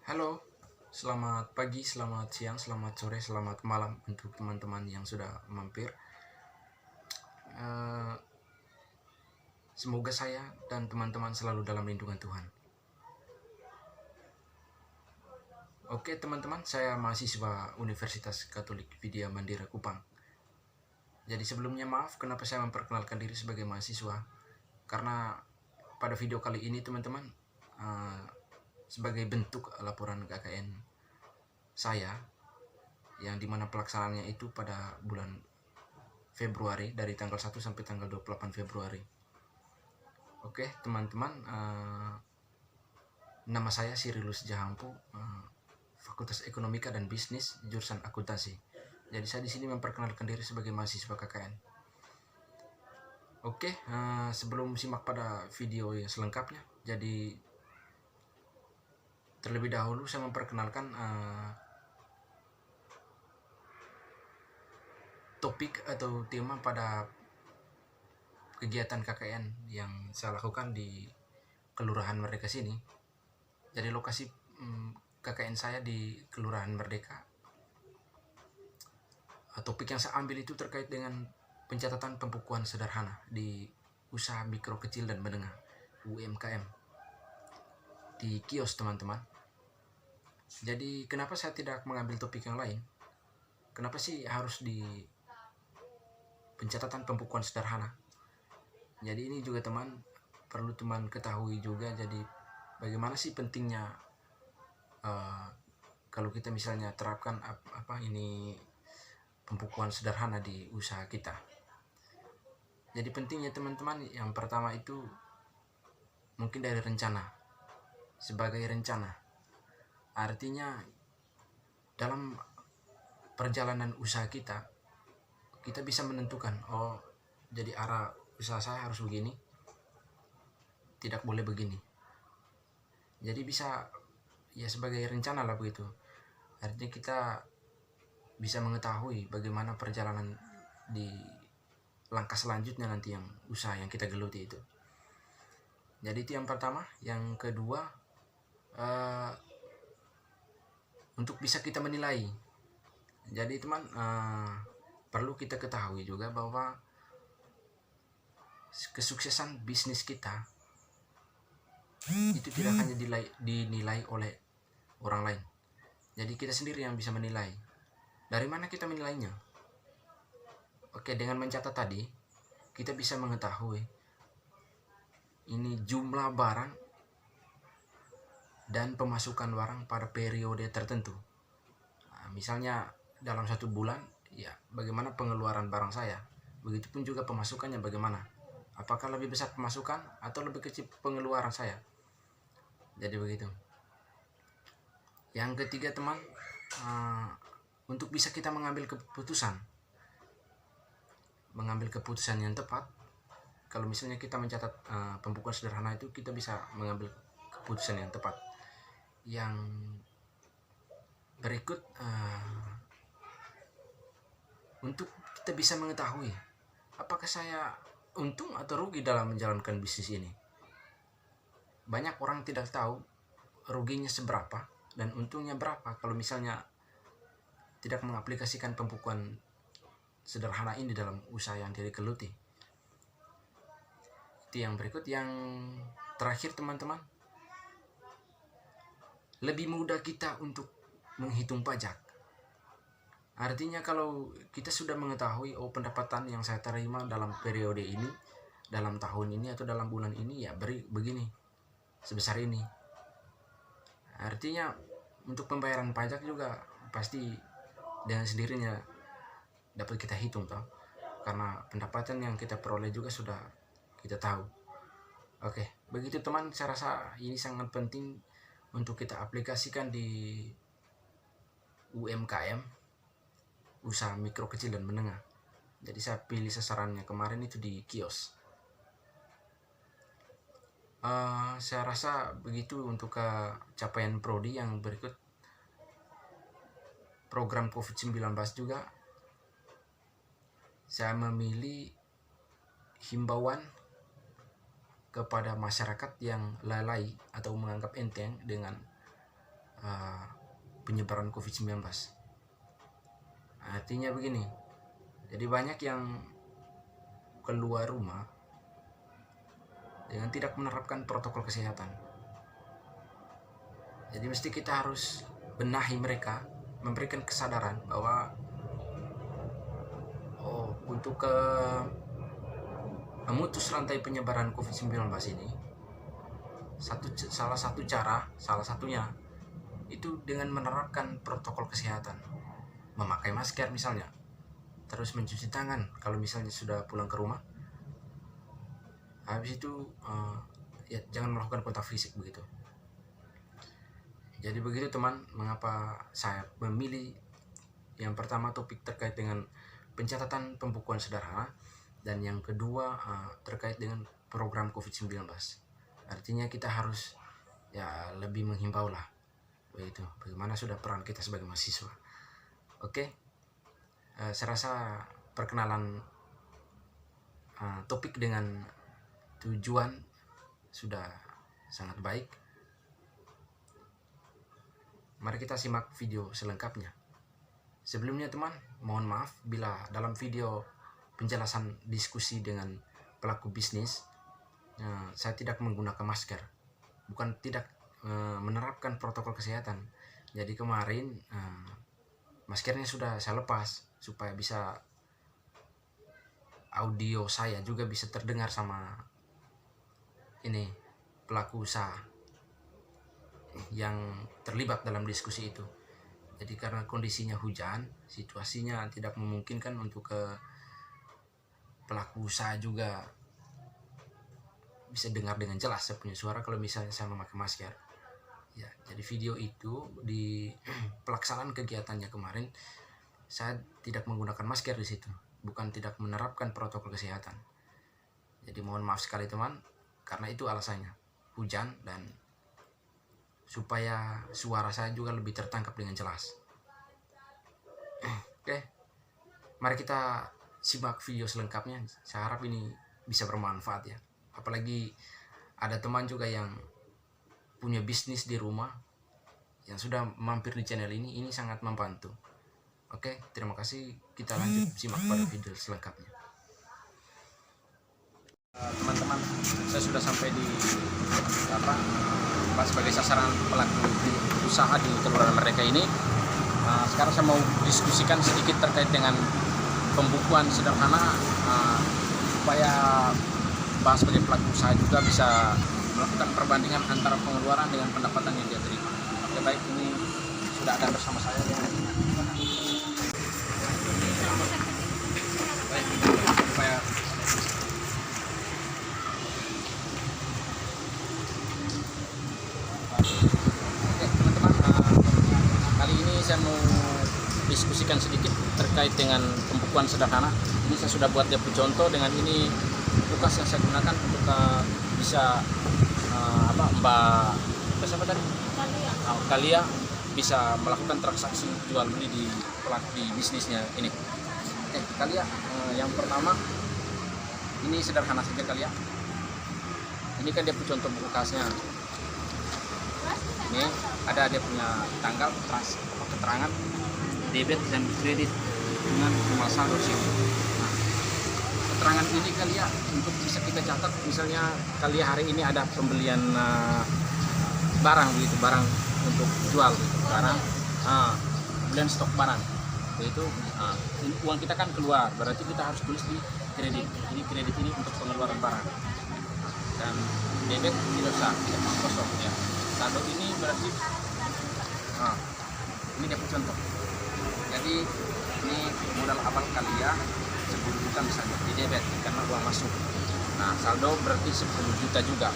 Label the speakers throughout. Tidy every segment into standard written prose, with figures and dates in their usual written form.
Speaker 1: Halo, selamat pagi, selamat siang, selamat sore, selamat malam untuk teman-teman yang sudah mampir. Eh, Semoga saya dan teman-teman selalu dalam lindungan Tuhan. Oke teman-teman, saya mahasiswa Universitas Katolik Vidya Mandira Kupang. Jadi sebelumnya maaf kenapa saya memperkenalkan diri sebagai mahasiswa. Karena pada video kali ini teman-teman, sebagai bentuk laporan KKN saya, yang dimana pelaksanaannya itu pada bulan Februari dari tanggal 1 sampai tanggal 28 Februari. Oke teman-teman, nama saya Sirilus Jahampu, Fakultas Ekonomika dan Bisnis, jurusan akuntansi. Jadi saya di sini memperkenalkan diri sebagai mahasiswa KKN. Oke, sebelum simak pada video yang selengkapnya, jadi terlebih dahulu saya memperkenalkan topik atau tema pada kegiatan KKN yang saya lakukan di Kelurahan Merdeka sini. Jadi lokasi KKN saya di Kelurahan Merdeka. Topik yang saya ambil itu terkait dengan pencatatan pembukuan sederhana di usaha mikro kecil dan menengah UMKM di kios teman-teman. Jadi kenapa saya tidak mengambil topik yang lain? Kenapa sih harus di pencatatan pembukuan sederhana? Jadi ini juga teman perlu teman ketahui juga. Jadi bagaimana sih pentingnya kalau kita misalnya terapkan ini pembukuan sederhana di usaha kita. Jadi pentingnya teman-teman, yang pertama itu mungkin dari rencana. Sebagai rencana, artinya dalam perjalanan usaha kita bisa menentukan, oh jadi arah usaha saya harus begini, tidak boleh begini. Jadi bisa ya sebagai rencana lah begitu. Artinya kita bisa mengetahui bagaimana perjalanan di langkah selanjutnya nanti yang usaha yang kita geluti itu. Jadi itu yang pertama. Yang kedua, untuk bisa kita menilai. Jadi teman, perlu kita ketahui juga bahwa kesuksesan bisnis kita itu tidak hanya dinilai oleh orang lain. Jadi kita sendiri yang bisa menilai. Dari mana kita menilainya? Oke, dengan mencatat tadi kita bisa mengetahui ini jumlah barang dan pemasukan barang pada periode tertentu. Misalnya dalam satu bulan, ya bagaimana pengeluaran barang saya, begitupun juga pemasukannya bagaimana. Apakah lebih besar pemasukan atau lebih kecil pengeluaran saya? Jadi begitu. Yang ketiga teman, untuk bisa kita mengambil keputusan yang tepat. Kalau misalnya kita mencatat pembukuan sederhana itu, kita bisa mengambil keputusan yang tepat. Yang berikut, untuk kita bisa mengetahui apakah saya untung atau rugi dalam menjalankan bisnis ini. Banyak orang tidak tahu ruginya seberapa dan untungnya berapa kalau misalnya tidak mengaplikasikan pembukuan sederhana ini dalam usaha yang dia geluti. Itu yang berikut. Yang terakhir teman-teman, lebih mudah kita untuk menghitung pajak. Artinya kalau kita sudah mengetahui, oh pendapatan yang saya terima dalam periode ini, dalam tahun ini atau dalam bulan ini ya begini, sebesar ini. Artinya untuk pembayaran pajak juga pasti dengan sendirinya dapat kita hitung toh, karena pendapatan yang kita peroleh juga sudah kita tahu. Oke, begitu teman, saya rasa ini sangat penting untuk kita aplikasikan di UMKM, usaha mikro kecil dan menengah. Jadi saya pilih sasarannya kemarin itu di kios. Saya rasa begitu untuk capaian prodi. Yang berikut, program COVID-19 juga saya memilih himbauan kepada masyarakat yang lalai atau menganggap enteng dengan penyebaran COVID-19. Artinya begini, jadi banyak yang keluar rumah dengan tidak menerapkan protokol kesehatan. Jadi mesti kita harus benahi mereka, memberikan kesadaran bahwa untuk memutus rantai penyebaran COVID-19 ini, salah satunya itu dengan menerapkan protokol kesehatan, memakai masker misalnya, terus mencuci tangan kalau misalnya sudah pulang ke rumah. Habis itu ya jangan melakukan kontak fisik begitu. Jadi begitu teman, mengapa saya memilih yang pertama topik terkait dengan pencatatan pembukuan sederhana, dan yang kedua terkait dengan program COVID-19. Artinya kita harus ya lebih menghimbau lah, begitu, bagaimana sudah peran kita sebagai mahasiswa. Oke, saya rasa perkenalan topik dengan tujuan sudah sangat baik. Mari kita simak video selengkapnya. Sebelumnya teman, mohon maaf bila dalam video penjelasan diskusi dengan pelaku bisnis saya tidak menggunakan masker, bukan tidak menerapkan protokol kesehatan. Jadi kemarin maskernya sudah saya lepas supaya bisa audio saya juga bisa terdengar sama ini pelaku usaha yang terlibat dalam diskusi itu. Jadi karena kondisinya hujan, situasinya tidak memungkinkan untuk ke pelaku usaha juga bisa dengar dengan jelas saya punya suara kalau misalnya saya memakai masker. Ya, jadi video itu di pelaksanaan kegiatannya kemarin saya tidak menggunakan masker di situ, bukan tidak menerapkan protokol kesehatan. Jadi mohon maaf sekali teman, karena itu alasannya, hujan, dan supaya suara saya juga lebih tertangkap dengan jelas. Oke, mari kita simak video selengkapnya. Saya harap ini bisa bermanfaat ya. Apalagi ada teman juga yang punya bisnis di rumah yang sudah mampir di channel ini sangat membantu. Oke, terima kasih. Kita lanjut simak pada video selengkapnya. Teman-teman, saya sudah sampai di sebagai sasaran pelaku usaha di kelurahan mereka ini. Sekarang saya mau diskusikan sedikit terkait dengan pembukuan sederhana supaya bahas sebagai pelaku usaha juga bisa melakukan perbandingan antara pengeluaran dengan pendapatan yang dia terima. Oke, baik, ini sudah ada bersama saya dengan baik, supaya saya mau diskusikan sedikit terkait dengan pembukuan sederhana. Ini saya sudah buat dia contoh dengan ini kulkas yang saya gunakan untuk bisa Mbak siapa tadi? Kalia bisa melakukan transaksi jual beli di bisnisnya ini. Oke, Kalia, yang pertama ini sederhana saja Kalia. Ini kan dia contoh kulkasnya. Ini ada dia punya tanggal keterangan debit dan kredit dengan nomor saldo sini. Nah, keterangan ini kali ya untuk bisa kita catat, misalnya kali hari ini ada pembelian barang begitu, barang untuk jual gitu, barang pembelian stok barang itu uang kita kan keluar, berarti kita harus tulis di kredit ini untuk pengeluaran barang, dan debit tidak usah, tidak kosong ya. Saldo ini berarti ini dia contoh. Jadi ini modal awal Kalia 10 juta misalnya di debit karena uang masuk. Nah, saldo berarti 10 juta juga.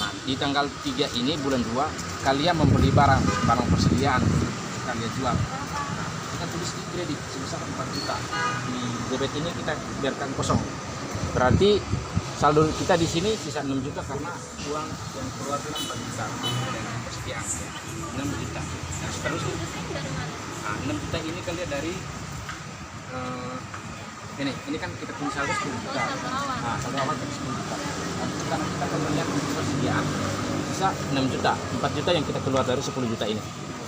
Speaker 1: Nah, di tanggal 3 ini bulan 2 Kalia membeli barang persediaan Kalia jual. Nah, kita tulis di kredit sebesar 4 juta. Di debit ini kita biarkan kosong. Berarti saldo kita di sini sisa 6 juta karena uang yang keluar itu 4 juta dengan persediaan 6 juta. Nah, seterusnya 6 juta ini kali ya dari ini kan kita punya saldo 10 juta. Nah, saldo awal kan 10 juta. Nah, karena kita akan melihat untuk persediaan sisa 6 juta, 4 juta yang kita keluar dari 10 juta ini.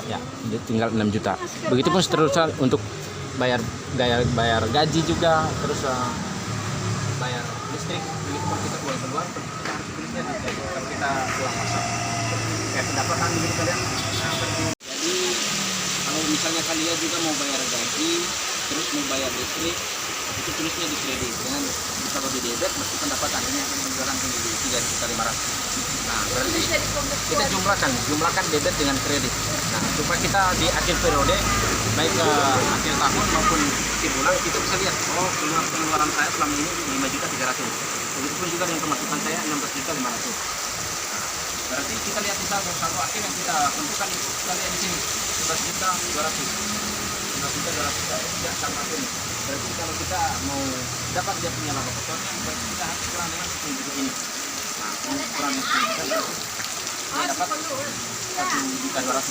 Speaker 1: Ya, tinggal 6 juta. Begitupun seterusnya untuk bayar gaji juga, terus bayar listrik. Begitupun kita keluar kita harus belinya kalau kita pulang masak. Kayak pendapatan gitu kalian. Nah, jadi kalau misalnya kalian juga mau bayar gaji, terus mau bayar listrik, itu tulisnya di kredit. Dengan kalau di debit berarti pendapatan ini akan menjalankan di 3.500.000. Nah, berarti kita jumlahkan debit dengan kredit. Nah, supaya kita di akhir periode, baik ke akhir tahun maupun akhir bulan, kita bisa lihat, oh pengeluaran saya selama ini 5.300.000. Begitupun juga dengan pemasukan saya 16.500.000. Nah, berarti kita lihat misalnya saldo akhir yang kita tentukan itu kita lihat di sini 11.200. 11.200 tidak sama ini. Berarti kalau kita mau dapat dia punya laba kotornya, berarti kita harus kurang dengan 10 juta ini. Nah, kurang dengan 10 juta berarti kita dapat 1.200.000.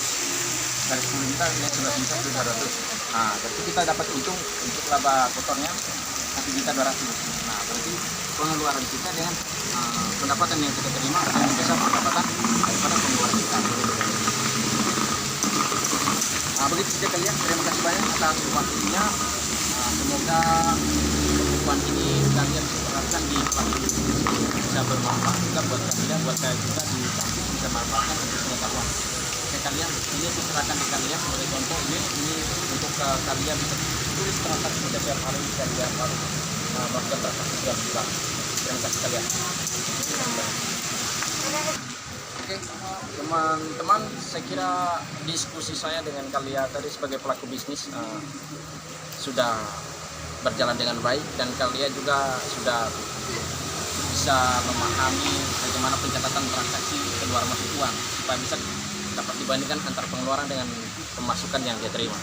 Speaker 1: Dari 10 juta ini 11.200. Nah, berarti kita dapat untung untuk laba kotornya 1.200.000. Nah, berarti pengeluaran kita dengan pendapatan yang kita terima lebih besar pendapatan daripada pengeluaran kita. Nah, begitu saja kalian. Terima kasih banyak atas waktunya. Semoga pembukuan ini kalian terapkan di kelas bisa bermanfaat juga buat kalian, buat saya juga di kampus bisa manfaatkan untuk pengetahuan. Oke kalian, ini diserahkan di kalian sebagai contoh ini untuk kalian bisa tulis transaksi setiap hari kalian harus melakukan transaksi setiap bulan. Terima kasih kalian. Oke, teman-teman, saya kira diskusi saya dengan kalian tadi sebagai pelaku bisnis sudah berjalan dengan baik dan kalian juga sudah bisa memahami bagaimana pencatatan transaksi keluar masuk uang supaya bisa dapat dibandingkan antara pengeluaran dengan pemasukan yang dia terima.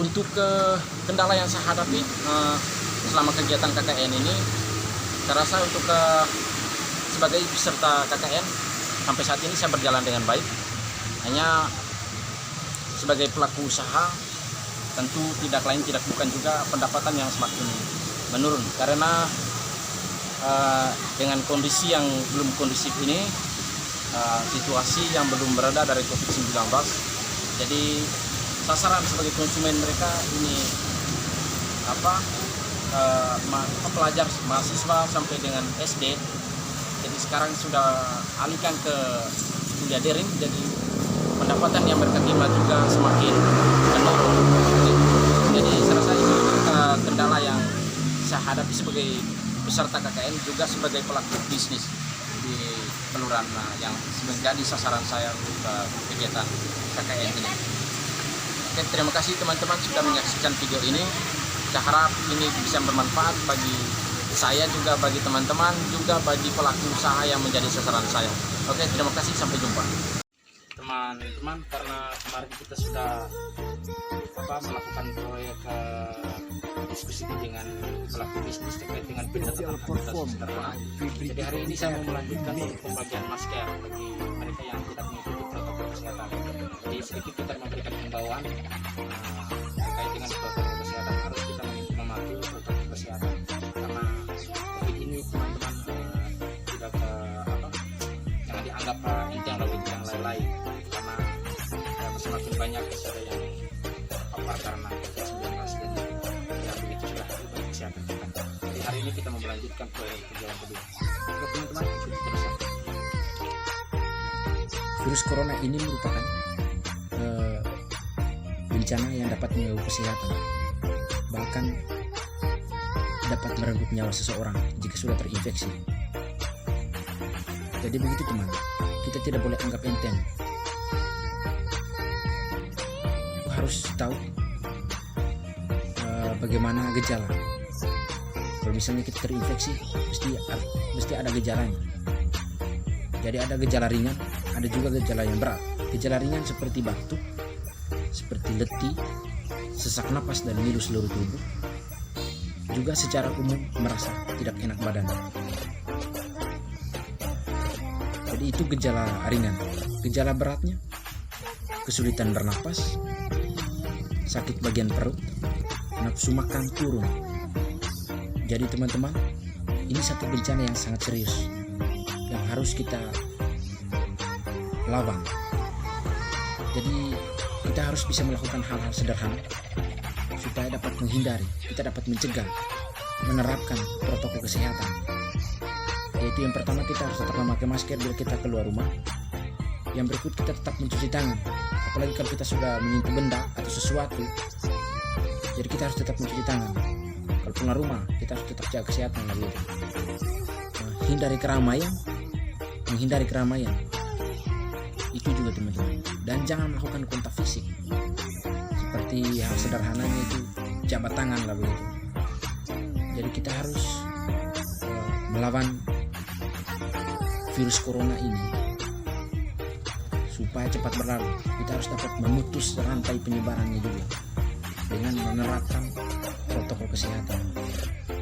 Speaker 1: Untuk kendala yang saya hadapi selama kegiatan KKN ini, saya rasa untuk sebagai peserta KKN sampai saat ini saya berjalan dengan baik. Hanya sebagai pelaku usaha tentu tidak lain tidak bukan juga pendapatan yang semakin menurun karena dengan kondisi yang belum kondusif ini, situasi yang belum berada dari COVID-19, jadi sasaran sebagai konsumen mereka ini pelajar mahasiswa sampai dengan SD. Jadi sekarang sudah alihkan ke kuliah daring, jadi pendapatan yang mereka terima juga semakin menurun. Jadi saya rasa itu kendala yang saya hadapi sebagai peserta KKN juga sebagai pelaku bisnis di kelurahan yang menjadi sasaran saya untuk kegiatan KKN ini. Oke, terima kasih teman-teman sudah menyaksikan video ini. Saya harap ini bisa bermanfaat bagi saya juga, bagi teman-teman, juga bagi pelaku usaha yang menjadi sasaran saya. Oke, terima kasih, sampai jumpa. Teman-teman, karena kemarin kita sudah melakukan proyek diskusi dengan pelaku bisnis terkait dengan pencatatan aktivitas sederhana. Jadi hari ini saya mau melanjutkan untuk pembagian masker bagi mereka yang tidak mengikuti protokol kesehatan. Jadi sedikit kita memberikan himbauan terkait dengan protokol kesehatan, harus kita mematuhi protokol kesehatan karena COVID ini teman-teman tidak jangan dianggap yang lain-lain karena semakin banyak ada yang terpapar karena COVID-19 dan yang begitu sudah bagi kesehatan kita. Jadi hari ini kita mau melanjutkan proyek yang kedua. Oke teman-teman, ikuti terus. Virus corona ini merupakan bencana yang dapat mengganggu kesehatan, bahkan dapat merenggut nyawa seseorang jika sudah terinfeksi. Jadi begitu teman, kita tidak boleh anggap enteng. Harus tahu bagaimana gejala. Kalau misalnya kita terinfeksi, mesti ada gejalanya. Jadi ada gejala ringan, ada juga gejala yang berat. Gejala ringan seperti batuk, seperti letih, sesak napas dan ngilu seluruh tubuh. Juga secara umum merasa tidak enak badan. Jadi itu gejala ringan. Gejala beratnya kesulitan bernapas, sakit bagian perut, nafsu makan turun. Jadi teman-teman, ini satu bencana yang sangat serius yang harus kita lawan. Jadi kita harus bisa melakukan hal-hal sederhana supaya dapat menghindari, kita dapat mencegah, menerapkan protokol kesehatan. Yaitu yang pertama, kita harus tetap memakai masker bila kita keluar rumah. Yang berikut, kita tetap mencuci tangan, apalagi kalau kita sudah menyentuh benda atau sesuatu. Jadi kita harus tetap mencuci tangan. Kalau pulang rumah, kita harus tetap jaga kesehatan lagi. Menghindari keramaian. Itu juga teman-teman. Dan jangan melakukan kontak fisik. Seperti hal sederhananya itu jabat tangan lah begitu. Jadi kita harus melawan virus corona ini supaya cepat berlalu. Kita harus dapat memutus rantai penyebarannya juga dengan menerapkan protokol kesehatan.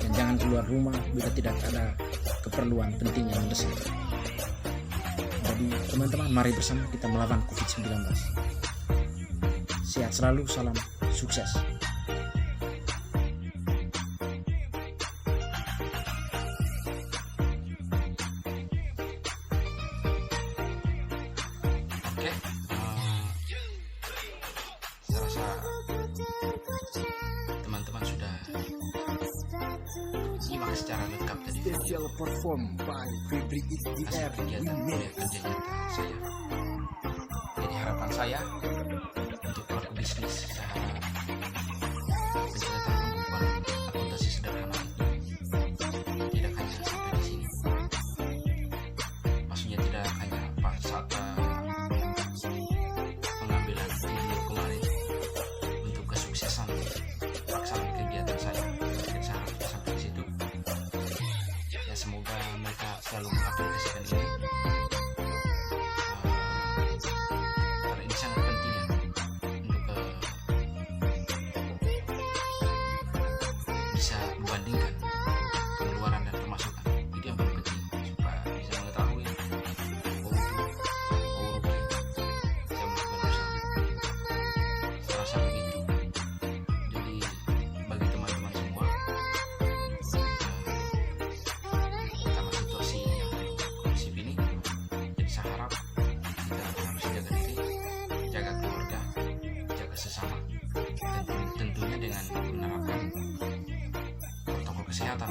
Speaker 1: Dan jangan keluar rumah bila tidak ada keperluan penting yang mendesak. Jadi teman-teman, mari bersama kita melawan COVID-19. Sehat selalu, salam sukses. Oke, saya rasa teman-teman sudah simak secara lengkap tadi video hasil kegiatan kuliah kerja nyata saya. Jadi harapan saya untuk pelaku bisnis usaha pencatatan pembukuan akuntansi sederhana ini tidak hanya sampai di sini. Maksudnya tidak hanya saat pengambilan video kemarin untuk kesuksesan pelaksanaan kegiatan saya. Saya harap sampai di situ. Ya, semoga mereka selalu mengaplikasikan ini. Karena ini sangat penting ya, untuk bisa membandingkan pengeluaran dan pemasukan. Itu yang paling penting supaya bisa mengetahui rugi saya melakukan usaha. Saya rasa begitu. Jadi bagi teman-teman semua, karena situasi yang kondusif ini, jadi saya harap kita harus jaga diri, jaga keluarga, jaga sesama, dan tentunya dengan menerapkan protokol kesehatan.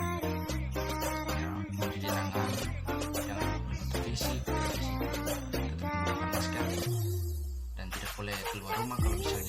Speaker 1: Ya, mencuci tangan, jangan kontak fisik, tetap menggunakan masker, dan tidak boleh keluar rumah kalau bisa